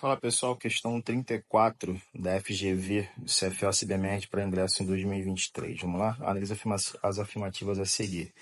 Fala pessoal, questão 34 da FGV, CFO CBMERD para ingresso em 2023. Vamos lá? Analisa as afirmativas a seguir.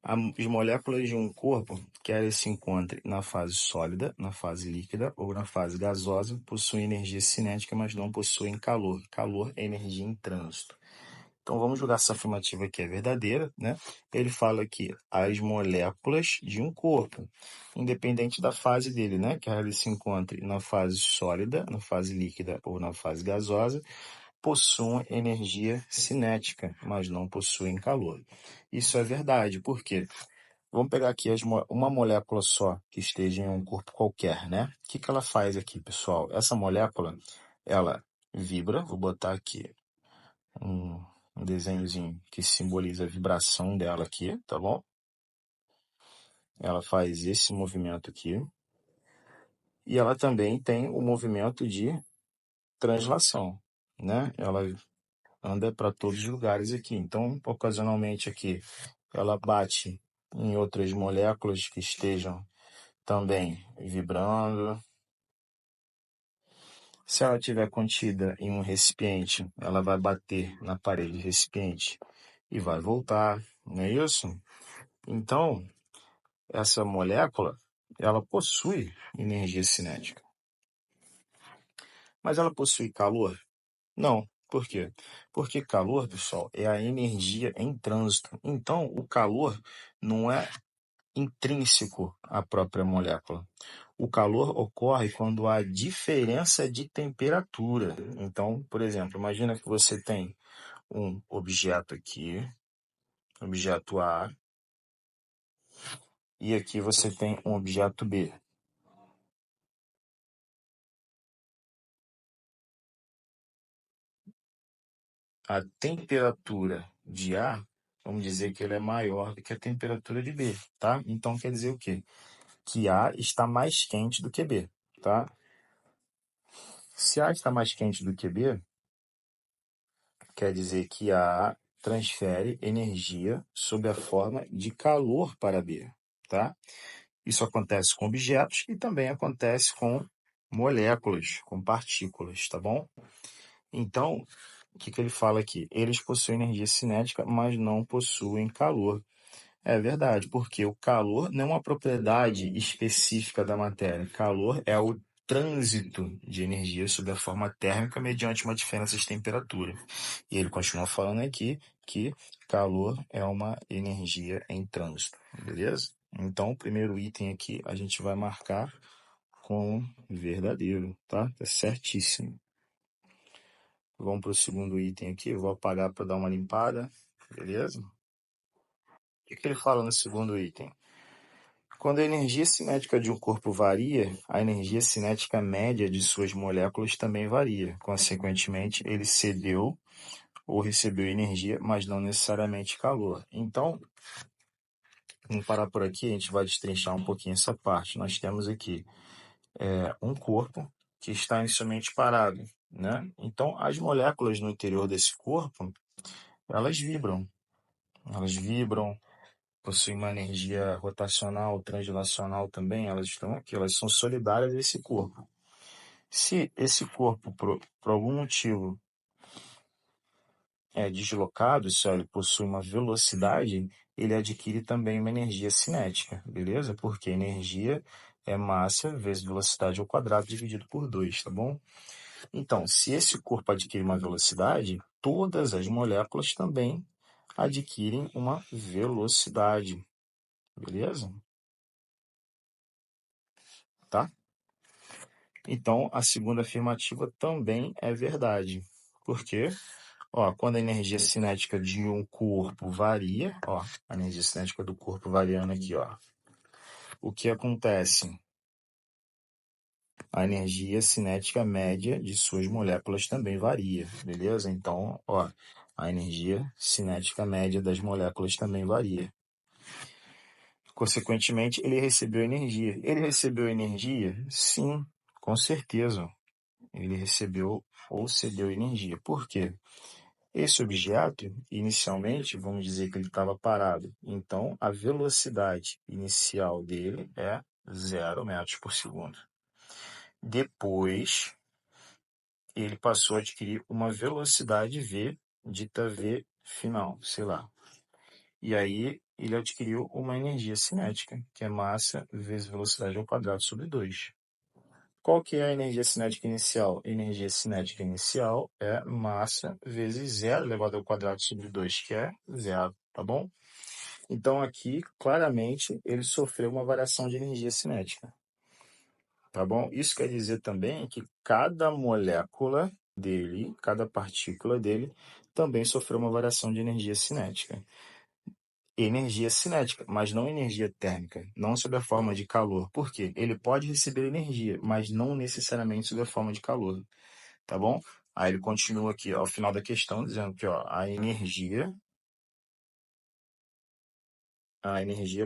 As moléculas de um corpo, quer ele se encontre na fase sólida, na fase líquida ou na fase gasosa, possuem energia cinética, mas não possuem calor. Calor é energia em trânsito. Então vamos julgar se essa afirmativa aqui é verdadeira, né? Ele fala que as moléculas de um corpo, independente da fase dele, né? Quer ele se encontre na fase sólida, na fase líquida ou na fase gasosa, possuem energia cinética, mas não possuem calor. Isso é verdade, por quê? Vamos pegar aqui uma molécula só que esteja em um corpo qualquer, né? O que ela faz aqui, pessoal? Essa molécula, ela vibra, vou botar aqui um desenhozinho que simboliza a vibração dela aqui, tá bom? Ela faz esse movimento aqui. E ela também tem o movimento de translação, né? Ela anda para todos os lugares aqui. Então, ocasionalmente aqui, ela bate em outras moléculas que estejam também vibrando. Se ela estiver contida em um recipiente, ela vai bater na parede do recipiente e vai voltar, não é isso? Então, essa molécula, ela possui energia cinética. Mas ela possui calor? Não. Por quê? Porque calor, pessoal, é a energia em trânsito. Então, o calor não é intrínseco à própria molécula. O calor ocorre quando há diferença de temperatura. Então, por exemplo, imagina que você tem um objeto aqui, objeto A, e aqui você tem um objeto B. A temperatura de A, vamos dizer que ele é maior do que a temperatura de B, tá? Então quer dizer o quê? Que A está mais quente do que B, tá? Se A está mais quente do que B, quer dizer que A transfere energia sob a forma de calor para B, tá? Isso acontece com objetos e também acontece com moléculas, com partículas, tá bom? Então, o que ele fala aqui? Eles possuem energia cinética, mas não possuem calor. É verdade, porque o calor não é uma propriedade específica da matéria. Calor é o trânsito de energia sob a forma térmica mediante uma diferença de temperatura. E ele continua falando aqui que calor é uma energia em trânsito, beleza? Então, o primeiro item aqui a gente vai marcar com verdadeiro, tá? Tá certíssimo. Vamos para o segundo item aqui, vou apagar para dar uma limpada, beleza? O que ele fala no segundo item? Quando a energia cinética de um corpo varia, a energia cinética média de suas moléculas também varia. Consequentemente, ele cedeu ou recebeu energia, mas não necessariamente calor. Então, vamos parar por aqui, a gente vai destrinchar um pouquinho essa parte. Nós temos aqui um corpo que está inicialmente parado, né? Então, as moléculas no interior desse corpo, elas vibram. Elas vibram, possuem uma energia rotacional, translacional também, elas estão aqui, elas são solidárias a esse corpo. Se esse corpo, por algum motivo, é deslocado, se ele possui uma velocidade, ele adquire também uma energia cinética, beleza? Porque energia é massa vezes velocidade ao quadrado dividido por 2, tá bom? Então, se esse corpo adquire uma velocidade, todas as moléculas também adquirem uma velocidade, beleza? Tá? Então, a segunda afirmativa também é verdade. Por quê? Ó, quando a energia cinética de um corpo varia, ó, a energia cinética do corpo variando aqui, ó. O que acontece? A energia cinética média de suas moléculas também varia, beleza? Então, ó, a energia cinética média das moléculas também varia. Consequentemente, ele recebeu energia. Ele recebeu energia? Sim, com certeza. Ele recebeu ou cedeu energia. Por quê? Esse objeto, inicialmente, vamos dizer que ele estava parado. Então, a velocidade inicial dele é 0 metros por segundo. Depois, ele passou a adquirir uma velocidade V, dita V final, sei lá. E aí, ele adquiriu uma energia cinética, que é massa vezes velocidade ao quadrado sobre 2. Qual que é a energia cinética inicial? A energia cinética inicial é massa vezes 0 elevado ao quadrado sobre 2, que é 0, tá bom? Então, aqui, claramente, ele sofreu uma variação de energia cinética, tá bom? Isso quer dizer também que cada molécula dele, cada partícula dele, também sofreu uma variação de energia cinética. Energia cinética, mas não energia térmica, não sob a forma de calor. Por quê? Ele pode receber energia, mas não necessariamente sob a forma de calor, tá bom? Aí ele continua aqui ao final da questão dizendo que ó, a energia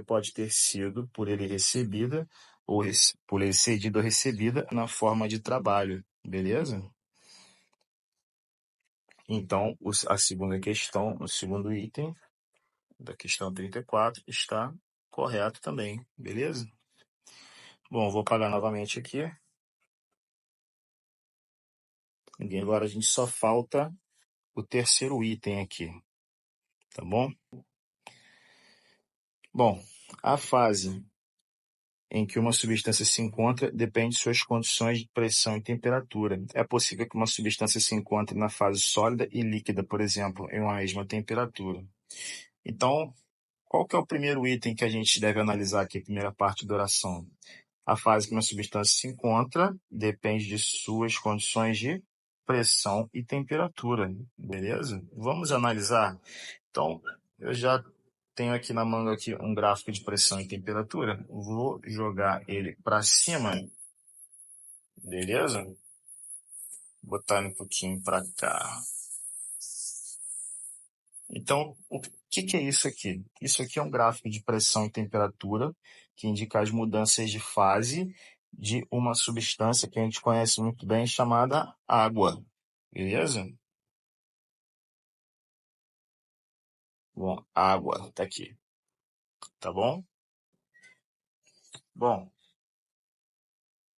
pode ter sido por ele recebida ou por ele cedida ou recebida na forma de trabalho, beleza? Então, a segunda questão, o segundo item da questão 34 está correto também, beleza? Bom, vou apagar novamente aqui. Agora a gente só falta o terceiro item aqui, tá bom? Bom, a fase em que uma substância se encontra depende de suas condições de pressão e temperatura. É possível que uma substância se encontre na fase sólida e líquida, por exemplo, em uma mesma temperatura. Então, qual que é o primeiro item que a gente deve analisar aqui, a primeira parte da oração? A fase que uma substância se encontra depende de suas condições de pressão e temperatura, beleza? Vamos analisar. Então, eu já tenho aqui na manga aqui um gráfico de pressão e temperatura. Vou jogar ele para cima, beleza? Botar um pouquinho para cá. Então, o que é isso aqui? Isso aqui é um gráfico de pressão e temperatura que indica as mudanças de fase de uma substância que a gente conhece muito bem chamada água, beleza? Bom, água tá aqui, tá bom? Bom, o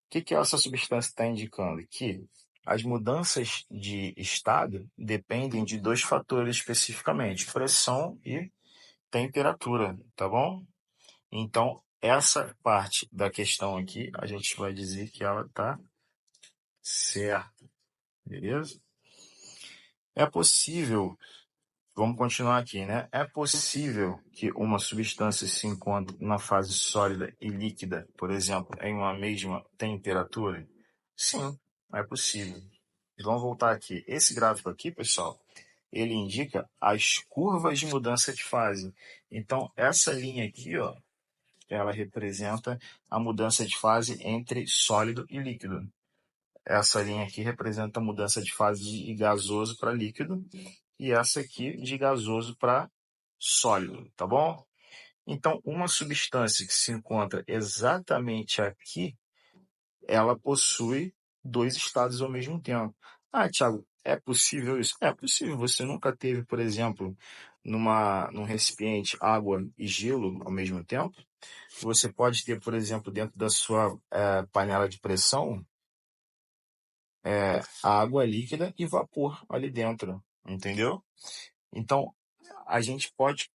que essa substância está indicando? Que as mudanças de estado dependem de dois fatores especificamente, pressão e temperatura, tá bom? Então, essa parte da questão aqui, a gente vai dizer que ela está certa, beleza? É possível, vamos continuar aqui, né? É possível que uma substância se encontre na fase sólida e líquida, por exemplo, em uma mesma temperatura? Sim, é possível. Vamos voltar aqui. Esse gráfico aqui, pessoal, ele indica as curvas de mudança de fase. Então, essa linha aqui, ó, ela representa a mudança de fase entre sólido e líquido. Essa linha aqui representa a mudança de fase de gasoso para líquido e essa aqui de gasoso para sólido, tá bom? Então, uma substância que se encontra exatamente aqui, ela possui dois estados ao mesmo tempo. Ah, Thiago, é possível isso? É possível. Você nunca teve, por exemplo, num recipiente água e gelo ao mesmo tempo? Você pode ter, por exemplo, dentro da sua panela de pressão, água líquida e vapor ali dentro, entendeu? Então, a gente pode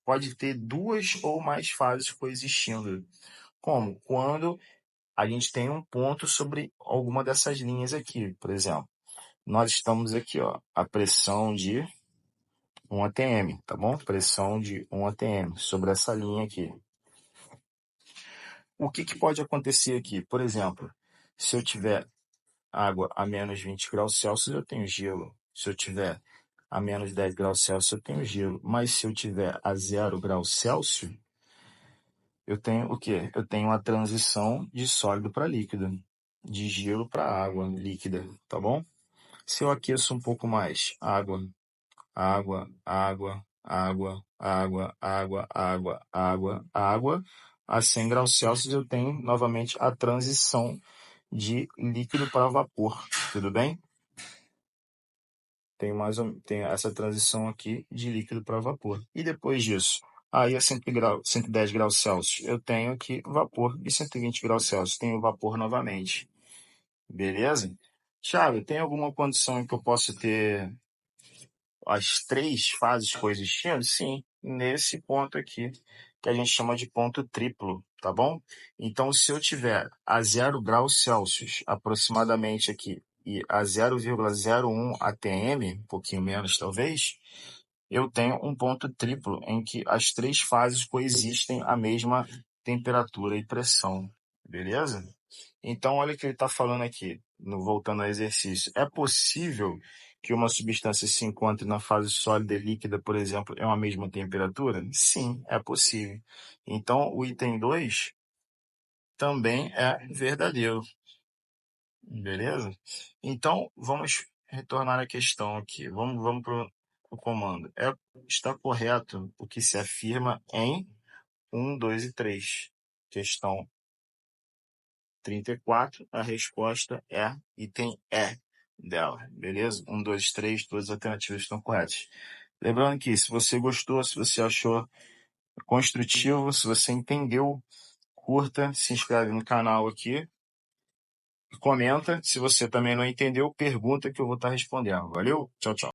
pode ter duas ou mais fases coexistindo. Como? Quando a gente tem um ponto sobre alguma dessas linhas aqui, por exemplo. Nós estamos aqui, ó, a pressão de 1 atm, tá bom? Pressão de 1 atm sobre essa linha aqui. O que pode acontecer aqui? Por exemplo, se eu tiver água a menos 20 graus Celsius, eu tenho gelo. Se eu tiver a menos 10 graus Celsius, eu tenho gelo. Mas se eu tiver a 0 graus Celsius, eu tenho o quê? Eu tenho uma transição de sólido para líquido, de gelo para água líquida, tá bom? Se eu aqueço um pouco mais, água, água, água, água, água, água, água, água, água, a 100 graus Celsius eu tenho novamente a transição de líquido para vapor, tudo bem? Tem essa transição aqui de líquido para vapor. E depois disso, Aí a 110 graus Celsius eu tenho aqui vapor e 120 graus Celsius tenho vapor novamente. Beleza? Thiago, tem alguma condição em que eu possa ter as três fases coexistindo? Sim, nesse ponto aqui, que a gente chama de ponto triplo, tá bom? Então, se eu tiver a 0 graus Celsius aproximadamente aqui e a 0,01 atm, um pouquinho menos talvez, eu tenho um ponto triplo em que as três fases coexistem à mesma temperatura e pressão, beleza? Então, olha o que ele está falando aqui, voltando ao exercício. É possível que uma substância se encontre na fase sólida e líquida, por exemplo, em uma mesma temperatura? Sim, é possível. Então, o item 2 também é verdadeiro, beleza? Então, vamos retornar à questão aqui. Vamos para o comando. Está correto o que se afirma em 1, 2 e 3. Questão 34, a resposta é item E dela, beleza? 1, 2, 3, todas as alternativas estão corretas. Lembrando que se você gostou, se você achou construtivo, se você entendeu, curta, se inscreve no canal aqui, comenta. Se você também não entendeu, pergunta que eu vou estar respondendo. Valeu? Tchau, tchau.